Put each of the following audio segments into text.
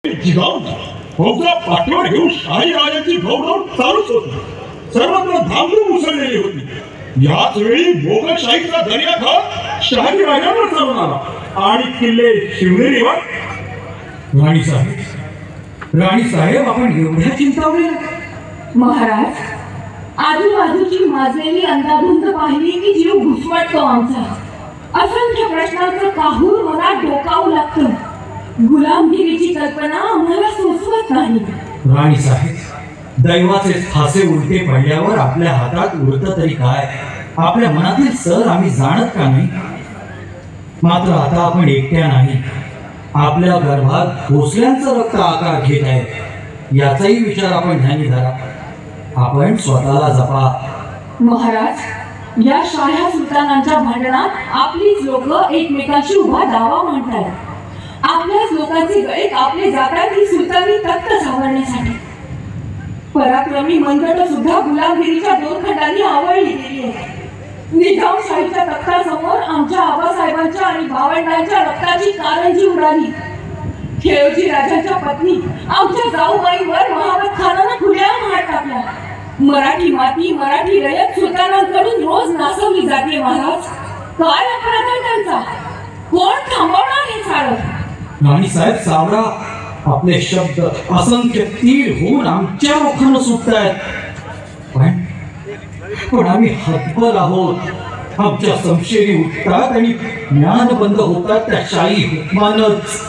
जिजाऊ फौजा पाठीवर घेऊन शाही राजांची घौडघौड चालूच होती. सर्वत्र धामधूम उसळलेली होती. याच वेळी मोगलशाहीचा दर्याखात शाही राजांवर चालून आला आणि किल्ले शिवनेरीवर. राणी साहेब आपण एवढ्या चिंतावले? महाराज, आजूबाजूची माजलेली अंधाधुंद पाहिली की जीव घुसमटतो आमचा. असंख्य प्रश्नांचं काहूर मनात डोकावू लागतं. गुलामगिरीची कल्पना आम्हाला सुचवत नाही. राणी साहेब, दैवाचे फासे उलटे पडल्यावर आपल्या हातात उरतं तरी काय? आपल्या मनातील सर आम्ही जाणत का नाही? मात्र आता आपण एकट्या नाही. आपल्या गर्भात भोसल्यांचं रक्त आकार घेत आहे. याचाही विचार आपण ध्यानी धरा. आपण स्वतःला जपा. महाराज, या शाह्या सुलतानांच्या भांडणात आपलीच लोक एकमेकांशी उभा दावा मांडतात. आपल्याच लोकांचे गळे कापले जातात ही सुलतानी तख्त सावरण्यासाठी. पराक्रमी मनगट सुद्धा गुलामगिरीच्या दोरखंडांनी आवळली गेली आहे. निजामशाहीच्या तख्तासमोर आमच्या आबासाहेबांच्या आणि भावंडांच्या रक्ताची कारंजी उडाली. खेळोजी राजाच्या पत्नी आमच्या जाऊबाईंवर महाबत खानानं खुल्या मार टाकला. मराठी माती, मराठी रयत सुलतानांकडून रोज नासवली जाते. महाराज, काय अपराध आहे त्यांचा? कोण थांबवणार हे सारं? राणी साहेब, सावरा. आपले शब्द असंख्य तीर होऊन आमच्या मुखानं सुटतायत. पण आम्ही हतबल आहोत. आमच्या संशयी उठतात आणि ज्ञान बंद होतात त्या शाही हुकमानच.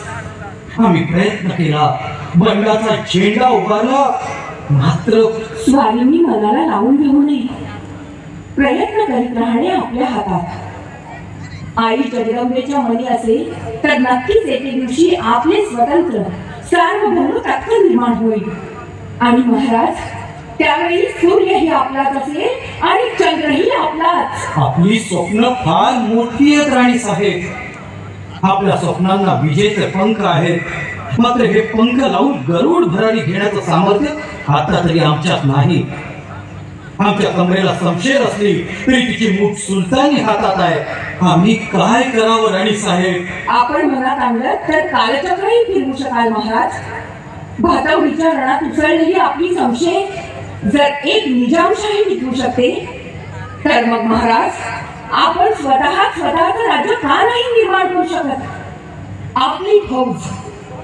आम्ही प्रयत्न केला, बंडाचा झेंडा उभारला, मात्र स्वारींनी मनाला लावून घेऊ नये. प्रयत्न करीत राहणे आपल्या हातात. आई जगदंबेच्या मनी असेल तर नक्कीच एके दिवशी आपले स्वतंत्र सार्वभौम तख्त निर्माण होईल. आणि महाराज, त्यावेळी सूर्यही आपलाच असेल आणि चंद्रही आपलाच. आपली स्वप्न फार मोठी आहेत राणी साहेब. आपल्या स्वप्नांना विजेचे पंख आहेत. मात्र हे पंख लावून गरुड भरारी घेण्याचं सामर्थ्य आता तरी आमच्यात नाही. आमच्या कमरेला समशेर असली तरी तिची मूठ सुलतानी हातात आहे. आम्ही काय करावं राणी साहेब? आपण मनात आणलं तर कालचक्रही फिरवू शकाल महाराज. भातवडीच्या रणात उसळलेली आपली संशय जर एक निजामशाही टिकवू शकते तर मग महाराज, आपण स्वतःचं राज्य का नाही निर्माण करू शकत? आपली फौज,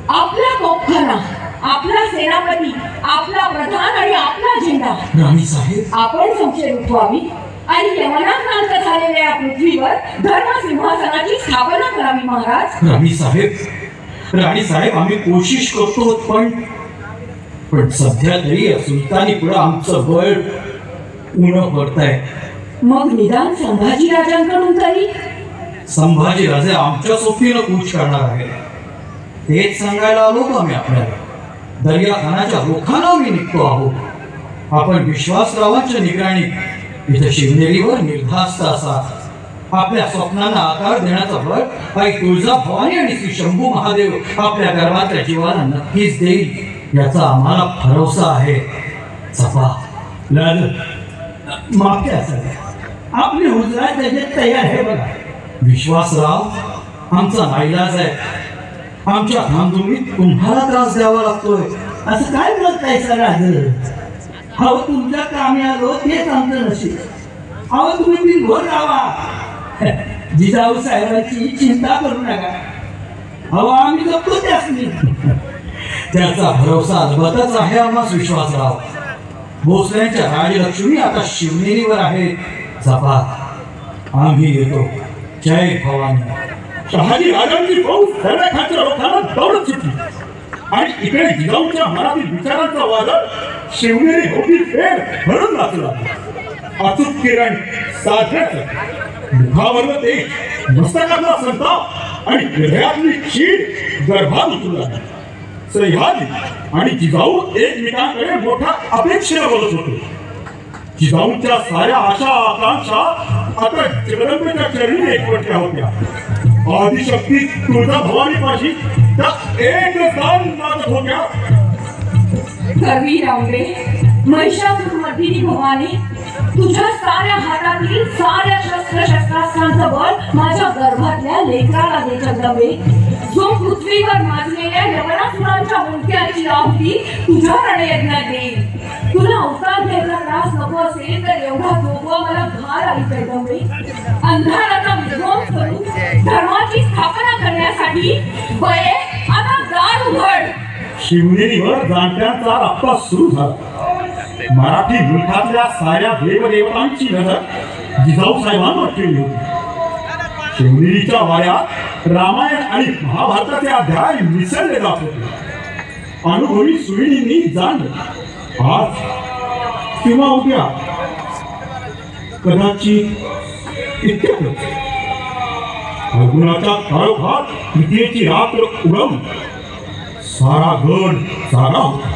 आपला तोफखाना, आपला सेनापती, आपला प्रधान आणि आपला झेंडा. राणी साहेब, आपण संशय उठवावी आणि यमनाक्रांत झालेल्या या पृथ्वीवर धर्मसिंहासनाची स्थापना करावी. महाराज, राणी साहेब, आम्ही कोशिश करतो. पण सध्या तरी सुलतानी पुढे आमचं बळ उणं पडतंय. मग निदान संभाजी राजांकडून तरी? संभाजी राजे आमच्या सोबतीनं कूच करणार आहेत. तेच सांगायला आलो का आम्ही आपल्याला? दर्या खानाच्या रोखानं आम्ही निघतो आहोत. आपण विश्वासरावांच्या निगराणीत इथं शिवनेरीवर निर्धास्त असा. आपल्या स्वप्नांना आकार देण्याचा बळ आई तुळजाभवानी आणि श्री शंभू महादेव आपल्या गर्भातल्या जीवाला नक्कीच देईल, याचा आम्हाला भरोसा आहे. जपा. मागच्या आपली हुजरा त्याच्यात तयार आहे बघा. विश्वासराव, आमचा नाईलाज आहे. आमच्या धामधुमीत तुम्हाला त्रास द्यावा लागतोय. असं काय बोलताय सर? अहो, तुमच्या कामी आलो तेच आमचं नशीब. अहो, तुम्ही बिनघोर राहा. जिजाऊ साहेबांची चिंता करू नका. अहो, आम्ही जपतो त्याच नाही. त्याचा भरोसा अलबतच आहे आम्हास विश्वासराव. भोसल्यांच्या राजलक्ष्मी आता शिवनेरीवर आहेत. जपा. आम्ही येतो. जय भवानी. शहाजी राजांची फौज दर्याखाच्या रोखाला दौडत सुटली आणि इकडे जिजाऊच्या मनातील विचारांचा वादळ शिवनेरी होती फेर भरून नाचला. अचूक किरण साधण्याचं मुखावरलं तेज, मस्तकातला संताप आणि हृदयातली चीड गर्भात उतरू लागली. सह्याद्री आणि जिजाऊ एकमेकांकडे मोठ्या अपेक्षेनं बोलत होते. जिजाऊंच्या साऱ्या आशा आकांक्षा आता जगदंबेच्या चरणी एकवटल्या होत्या. आदिशक्ती तुळजाभवानीपाशी त्या एक दान मागत होत्या. गर्वी रावले, महिषासुरमर्दिनी भवानी, तुझ्या साऱ्या हातातील साऱ्या शस्त्रास्त्रांचं बळ माझ्या गर्भातल्या लेकराला दे जगदंबे. जो पृथ्वीवर माजलेल्या यवनासुरांच्या मुंडक्याची आहुती तुझ्या रणयज्ञात देईल. तुला अवतार घ्यायचा त्रास नको असेल तर एवढा जोगवा मला घार आई जगदंबे. अंधाराचा विध्वंस करून धर्माची स्थापना करण्यासाठी बये आता दार उघड. शिवनेरीवर जाणत्यांचा रप्पा सुरू झाला. मराठी मुलखातल्या साऱ्या देवदेवतांची नजर जिजाऊ साहेबांवर ठेवली होती. शिवनेरीच्या वाड्यात रामायण आणि महाभारताचे अध्याय मिसळले जात होते. अनुभवी सुईणींनी जाणलं आज किंवा उद्या कदाचित इतक्यातच फल्गुनाच्या काळोखात तृतीयेची रात्र उडवून सारा गड जागा होता.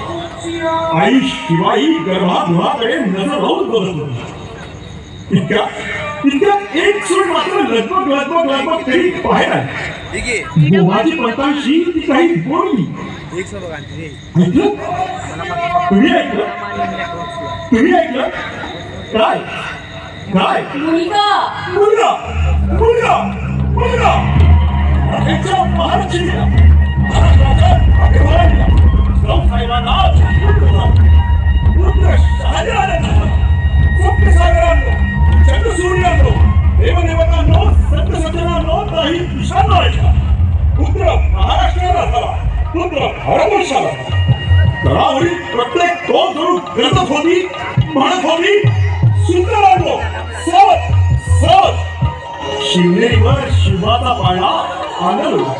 आई शिवाई गर्भागृहाकडे नजर लावून बघत होती. इतक्यात एक सूट मात्र लगभग तरी बाहेर आली. दोघांची पंतांशी ती काही बोलली. ऐकलं? तुम्ही ऐकलं? काय काय मुलगा त्याच्या महाराष्ट्रीला साहेबांना पुत्र शहाजहानांना सप्तसागरांनो चंद्रसूर्यांनो देवदेवतांनो संतसज्जनांनो काही दिशांना ऐका. पुत्र महाराष्ट्राला झाला, पुत्र भारतवर्षाला झाला. तळावरील प्रत्येक तोल धरून गरजत होती, म्हणत होती सुंदरांनो सवत शिवनेरीवर शिवाचा पाळणा आंदोलन.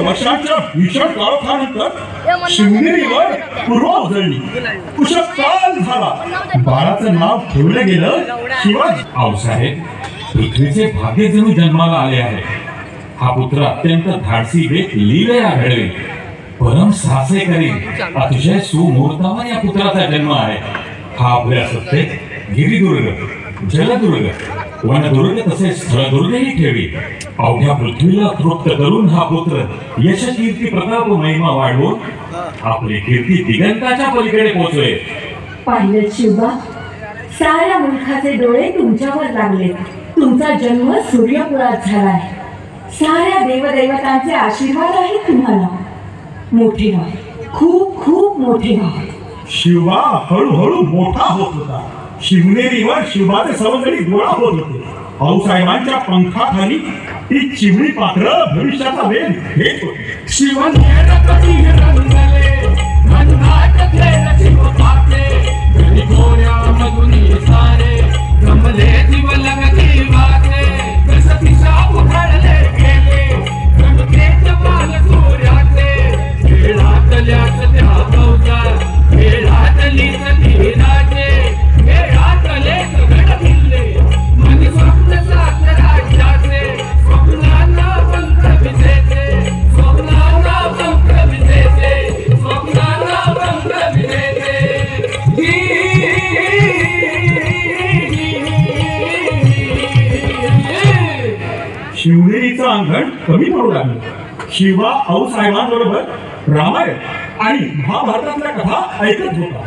वर्षांच्या भीषण काळोखानंतर शिवनेरीवर पूर्वा उजळली. कुशकाल झाला. बाळाचं नाव ठेवलं गेलं शिवाजी. आऊसाहेब, पृथ्वीचे भाग्य जणू जन्माला आले आहे. हा पुत्र अत्यंत धाडसी वेग लीलया घडवेल, परम साहसे करेल. अतिशय सुमुहूर्तावर या पुत्राचा जन्म आहे. हा आपल्या सत्तेत गिरिदुर्ग, जलदुर्ग, वनदुर्ग तसेच स्थळदुर्गही ठेवी. अवघ्या पृथ्वीला तृप्त करून हा पुत्र यश कीर्ती प्रताप महिमा वाढवून आपली कीर्ती दिगंताच्या पलीकडे पोहोचवेल. पाहिलं शिवबा, साऱ्या मुलखाचे डोळे तुमच्यावर लागले. तुमचा जन्म सूर्यपुरात झालाय. साऱ्या देवदेवतांचे आशीर्वाद आहेत तुम्हाला. मोठे व्हा, खूप खूप मोठे व्हा. शिवबा हळूहळू मोठा होत होता. शिवनेरीवर शिवबाचे सवंगडी गोळा होत होते. आऊसाहेबांच्या पंखाखाली ती चिमणी पाखर भविष्याचा वेध घेत होती. मन स्वप्न साथ तिचं अंगण कमी पडू लागलं. शिवा आऊसाहेबांबरोबर रामायण आणि महाभारतातल्या कथा ऐकत होता.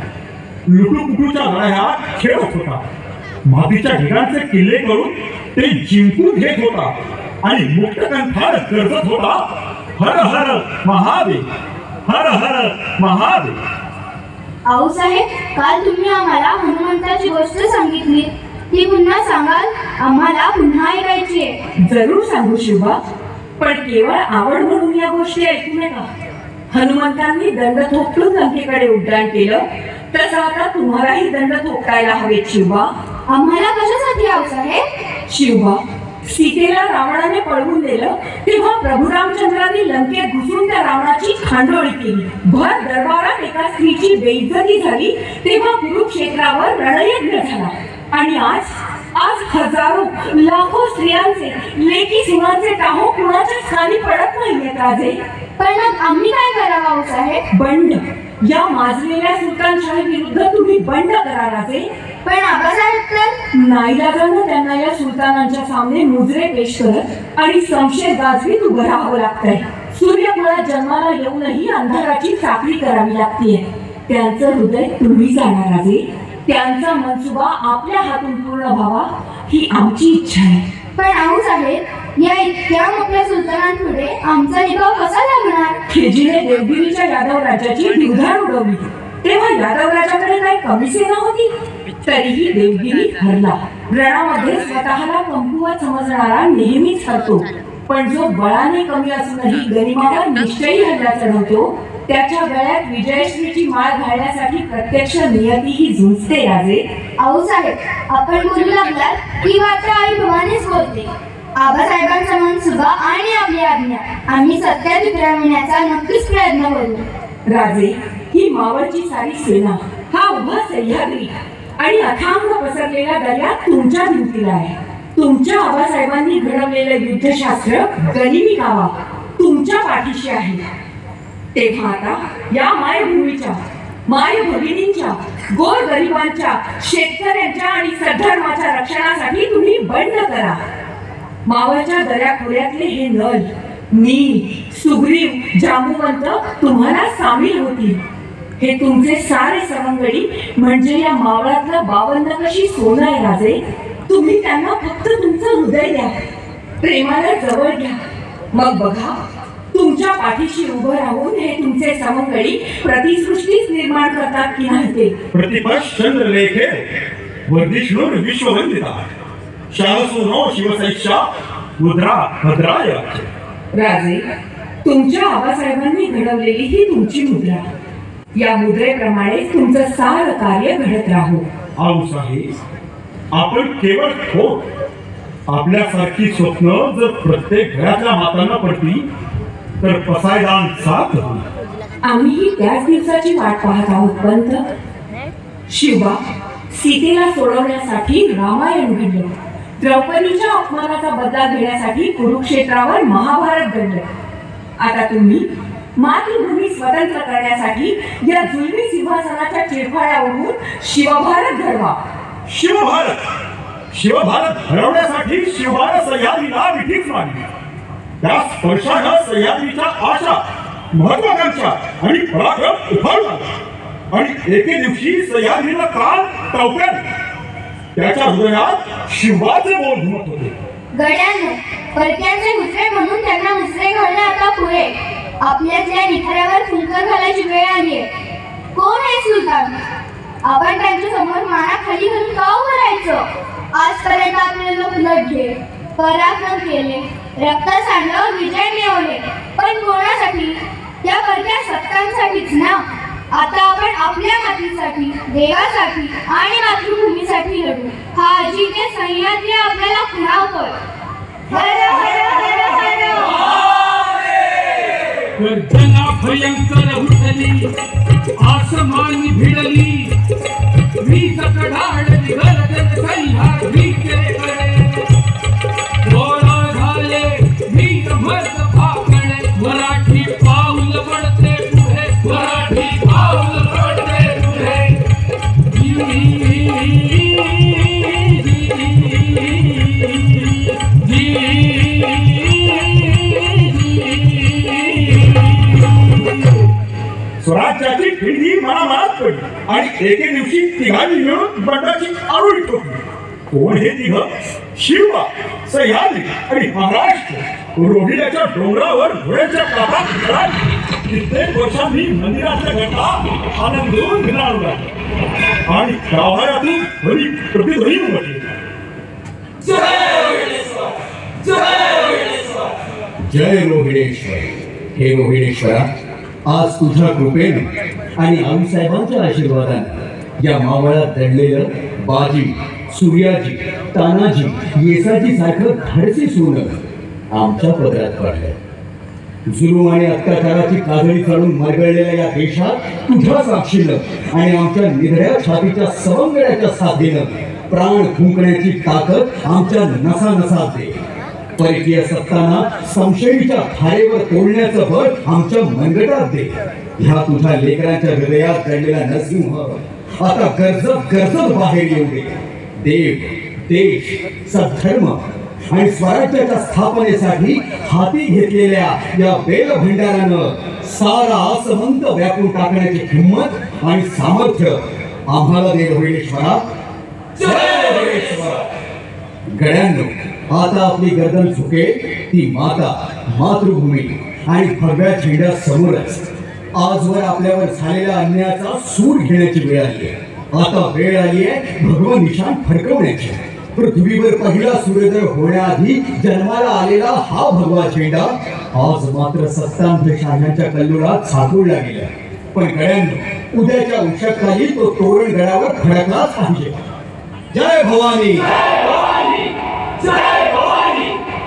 लुटूपुटूच्या लढाया खेळत होता. मातीच्या ढिगांचे किल्ले करून ते जिंकून घेत होता आणि मुक्तकंठार गरजत होता, हर हर महादेव, हर हर महादेव. आऊसाहेब, काल तुम्ही आम्हाला हनुमंताची गोष्ट सांगितली, ती पुन्हा सांगाल? आम्हाला पुन्हा ऐकायची आहे. जरूर सांगू शिवा, पण केवळ आवड म्हणून या गोष्टी ऐकू नका. हनुमंतांनी दंड थोपटून लंकेकडे उड्डाण केलं, तसं आता तुम्हालाही दंड थोपटायला हवेत शिवा. आम्हाला कशासाठी आऊसाहेब? शिवा, सीतेला रावणाने पळवून दिलं तेव्हा प्रभू रामचंद्रांनी लंकेत घुसून त्या रावणाची खांडोळी केली. भर दरबारात एका स्त्रीची बेइज्जती झाली तेव्हा कुरुक्षेत्रावर रणयज्ञ झाला. आणि आज हजारो लाखो स्त्रियांचे लेकी सुनांचे टाहो कुणाच्या खाली पडत नाहीयेत राजे. पण आम्ही काय करावं आऊसाहेब? बंड, या माजलेल्या सुलतानशाही विरुद्ध तुम्ही बंड करा राजे. पण आबासाहेब तर नाईलाजानं त्यांना या सुलतानांच्या सामने मुजरे पेश करत आणि संशय गाजवीत उभं राहावं लागतंय. सूर्यकुळात जन्माला येऊनही अंधाराची चाकरी करावी लागतीये. त्यांचं हृदय तुम्ही जाणार राजे. त्यांचा मनसुबा आपल्या हातून पूर्ण व्हावा ही आमची इच्छा आहे. पण आऊसाहेब, या इतक्या मोठ्या सुलतानांपुढे आमचा निभाव कसा लागणार? खिजीने देवगिरीच्या यादव राज्याची दिवधार उडवली तेव्हा यादव राजाकडे काही कमी सेना होती. तरीही देवगिरी हरला. रणामध्ये स्वतःला कमकुवत समजणारा नेहमीच हरतो, पण जो बळाने कमी असूनही गनिमावर निश्चयी हल्ला चढवतो त्याच्या गळ्यात विजयश्रीची माळ घालण्यासाठी प्रत्यक्ष नियतीही झुंजते राजे. आऊसाहेब, आपण बोलू लागलात ती मात्र आई भवानीच बोलते. आबासाहेबांचा मनसुबा आणि आपली आज्ञा आम्ही सत्यात उतरविण्याचा नक्कीच प्रयत्न करू. राजे, ही मावळची सारी सेना, हा उभा सह्याद्री आणि अथांग पसरलेला दर्या तुमच्या भिंतीला आहे. तुमच्या आबासाहेबांनी घडवलेलं युद्धशास्त्र गनिमी कावा तुमच्या पाठीशी आहे. तेव्हा आता या मायभूमीच्या, माय भगिनींच्या, गोर गरिबांच्या, शेतकऱ्यांच्या आणि सद्धर्माच्या रक्षणासाठी तुम्ही बंड करा. मावळच्या दऱ्याखोऱ्यातले हे नल, नील, सुग्रीव, जांबुवंत तुम्हाला सामील होतील. हे तुमचे सारे सवंगडी म्हणजे या मावळातला 52 कशी सोनं आहे राजे. तुम्ही त्यांना फक्त तुमचं हृदय द्या, प्रेमाला जवळ घ्या. मग बघा, तुमच्या पाठीशी उभं राहून हे तुमचे सवंगडी प्रतिसृष्टीच निर्माण करतात की नाही ते. प्रतिपक्ष चंद्रलेखे वर्धिष्णुर विश्ववंदिता शासुनो शिवसैक्षा मुद्रा भद्राय. राजे, तुमच्या आबासाहेबांनी घडवलेली ही तुमची मुद्रा. या मुद्रेप्रमाणे तुमचं सारं कार्य घडत राहू. आऊसाहेब, आपण केवळ ठोक, आपल्यासारखी स्वप्न जर प्रत्येक घरातल्या मातांना पडती तर पसायदान साथ होईल. आम्हीही त्याच दिवसाची वाट पाहत आहोत पंत. शिवा, सीतेला सोडवण्यासाठी रामायण घडलं. द्रौपदीच्या अपमानाचा बदला घेण्यासाठी कुरुक्षेत्रावर महाभारत घडलं. आता तुम्ही मातृभूमी स्वतंत्र करण्यासाठी या जुलमी सिंहासनाच्या चिरफाळ्या उडवून शिवभारत घडवा. शिवभारत घडवण्यासाठी शिवभारत सह्याद्रीला मिठीच मारली. त्या स्पर्शानं सह्याद्रीच्या आशा, महत्वाकांक्षा आणि पराक्रम उफाळू लागला आणि एके दिवशी सह्याद्रीला काल टवक्यात त्याच्या हृदयात शिवाचे बोल घुमत होते. गड्यांनो, परक्यांचे मुसरे म्हणून त्यांना मुसरे घालणे आता पुरे. आपल्यातल्या निखाऱ्यावर फुंकर घालायची वेळ आली आहे. कोण आहे सुलतान? आपण त्यांच्या समोर माना खाली घालून का उभं राहायचं? आजपर्यंत आपले लोक लढले, पराक्रम केले, रक्त सांडलं, विजय मिळवले, पण कोणासाठी? त्या परक्या सत्तांसाठीच ना. आता आपण आपल्या मातीसाठी, देवासाठी आणि मातृभूमीसाठी लढू. हा अजिंक्य सह्याद्री आपल्याला खुणावतोय. हर हर हर हर. गर्जना भयंकर उठली, आसमानी भिडली, वीज कडाडली, गर्जन सह्याद्रीकडे. गोळा झाले वीर मर्द फाकणे, मराठी पाऊल पडते पुढे, मराठी पाऊल पडते पुढे. जी पडली आणि एके दिवशी तिघांनी मिळून बंडाची आरोळी ठोकली. कोण हे तिघ? शिवबा, सह्याद्री आणि महाराष्ट्र. रोहिण्याच्या डोंगरावर घोड्याच्या कापात घरात कित्येक वर्षांनी मंदिरातल्या घटना आनंदून घराळू लागल्या आणि गाभाऱ्यातून हरी प्रतिध्वनी उमटली. जय रोहिणेश्वर. हे रोहिणेश्वरा, आज तुझ्या कृपेने आणि आईसाहेबांच्या आशीर्वादाने या मावळात दडलेलं बाजी, सूर्याजी, तानाजी, येसाजी सारखं धाडसी सोनं आमच्या पदरात पडलंय. जुलूम आणि अत्याचाराची काजळी चढून मरगळलेल्या या देशात तुझ्या साक्षीनं आणि आमच्या निधड्या छातीच्या सवंगड्याच्या साथीनं प्राण फुंकण्याची ताकद आमच्या नसानसात दे. परकीय सत्तांना संशयीच्या धारेवर तोडण्याचं बळ आमच्या मनगटात दे. ह्या तुझ्या लेकरांच्या हृदयात दडलेला नरसिंह आता गरजत गरजत बाहेर येऊ दे. देव, देश, सद्धर्म आणि स्वराज्याच्या स्थापनेसाठी हाती घेतलेल्या या बेल भंडारानं सारा आसमंत व्यापून टाकण्याची हिंमत आणि सामर्थ्य आम्हाला दे रोहिणेश्वरा. गड्यांनो, आता आपली गर्दन झुकेल ती माता, मातृभूमी आणि भगव्या झेंड्या समोरच. आजवर आपल्यावर झालेल्या अन्यायाचा सूड घेण्याची वेळ आली आहे. आता वेळ आली आहे भगवं निशाण फडकवण्याची. पृथ्वीवर पहिला सूर्योदय होण्याआधी जन्माला आलेला हा भगवा झेंडा आज मात्र सत्तांधशाह्यांच्या कल्लोळात साठवला गेला. पण गड्यांनो, उद्याच्या उषाखाली तो तोरण गडावर फडकलाच पाहिजे. जय भवानी.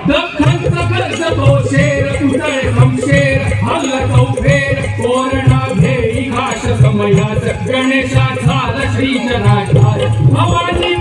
दख्खनचा कर्ज तो शेर, उतळे समशेर, हल्ल चौफेर, तोरणा घेई घाश समयात, गणेशा झाला श्रीजनाधार. भवानी